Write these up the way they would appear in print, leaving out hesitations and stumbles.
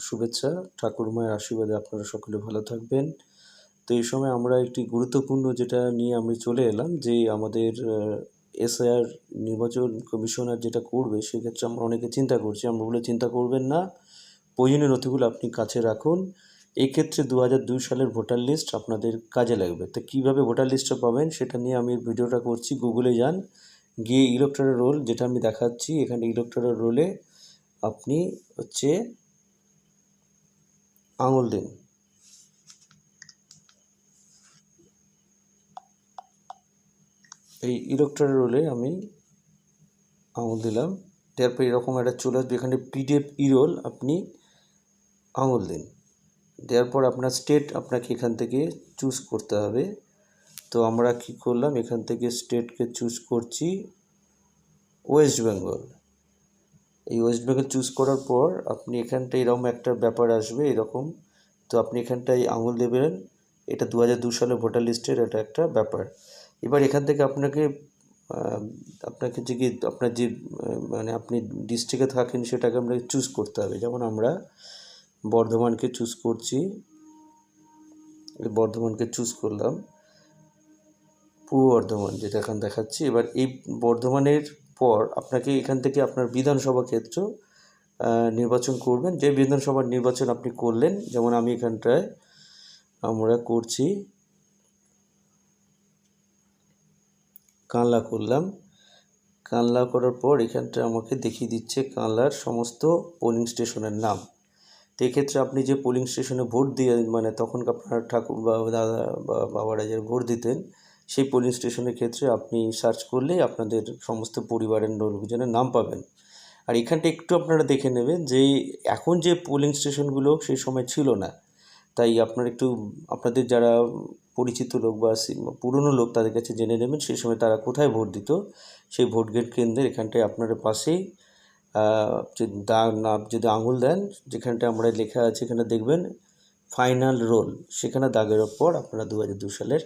শুভেচ্ছা। ঠাকুরমায়ের আশীর্বাদে আপনারা সকলে ভালো থাকবেন। তো এই সময় আমরা একটি গুরুত্বপূর্ণ যেটা নিয়ে আমি চলে এলাম যে আমাদের এসআইআর নির্বাচন কমিশনার যেটা করবে সেক্ষেত্রে আমরা অনেকে চিন্তা করছি। আমরা বলে চিন্তা করবেন না, প্রয়োজনীয় নথিগুলো আপনি কাছে রাখুন। এক্ষেত্রে 2002 সালের ভোটার লিস্ট আপনাদের কাজে লাগবে। তো কীভাবে ভোটার লিস্টটা পাবেন সেটা নিয়ে আমি ভিডিওটা করছি। গুগলে যান, গিয়ে ইলেকটোরাল রোল যেটা আমি দেখাচ্ছি এখানে ইলেকটোরাল রোলে আপনি হচ্ছে আঙুল দিন। এই ইলেকটোরাল রোলে আমি আঙুল দিলাম, দেওয়ার পর এরকম একটা চলে আসবে, এখানে পিডিএফ ইরোল আপনি আঙুল দিন। দেওয়ার পর আপনার স্টেট আপনাকে এখান থেকে চুজ করতে হবে। তো আমরা কি করলাম, এখান থেকে স্টেটকে চুজ করছি ওয়েস্ট বেঙ্গল। এই ওয়েস্ট বেঙ্গল চুজ করার পর আপনি এখানটায় এরকম একটা ব্যাপার আসবে এরকম। তো আপনি এখানটায় আঙুল দেবেন, এটা 2002 সালের ভোটার লিস্টের এটা একটা ব্যাপার। এবার এখান থেকে আপনাকে যে কি আপনার যে মানে আপনি ডিস্ট্রিক্টে থাকেন সেটাকে আপনাকে চুজ করতে হবে। যেমন আমরা বর্ধমানকে চুজ করছি, বর্ধমানকে চুজ করলাম, পূর্ব বর্ধমান যেটা এখন দেখাচ্ছি। এবার এই বর্ধমানের পর আপনাকে এখান থেকে আপনার বিধানসভা ক্ষেত্র নির্বাচন করবেন। যে বিধানসভার নির্বাচন আপনি করলেন, যেমন আমি এখানটায় আমরা করছি কানলা করলাম। কানলা করার পর এখানটায় আমাকে দেখিয়ে দিচ্ছে কানলার সমস্ত পোলিং স্টেশনের নাম। তো এক্ষেত্রে আপনি যে পোলিং স্টেশনে ভোট দিয়ে মানে তখন আপনার ঠাকুর বা দাদা বা বাবারা যে ভোট দিতেন সেই পোলিং স্টেশনের ক্ষেত্রে আপনি সার্চ করলেই আপনাদের সমস্ত পরিবারের লোকজনের নাম পাবেন। আর এখানটা একটু আপনারা দেখে নেবেন যে এখন যে পোলিং স্টেশনগুলো সেই সময় ছিল না, তাই আপনারা একটু আপনাদের যারা পরিচিত লোক বা পুরনো লোক তাদের কাছে জেনে নেবেন সেই সময় তারা কোথায় ভোট দিত। সেই ভোট কেন্দ্রের এখানটায় আপনার পাশেই যে দাগ না যদি আঙুল দেন যেখানটা আমরা লেখা আছে এখানে দেখবেন ফাইনাল রোল, সেখানে দাগের ওপর আপনারা 2002 সালের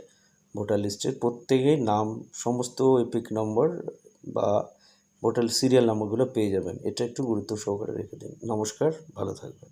ভোটার লিস্টের প্রত্যেকেই নাম সমস্ত এপিক নম্বর বা ভোটার সিরিয়াল নম্বরগুলো পেয়ে যাবেন। এটা একটু গুরুত্ব সহকারে রেখে দিন। নমস্কার, ভালো থাকবেন।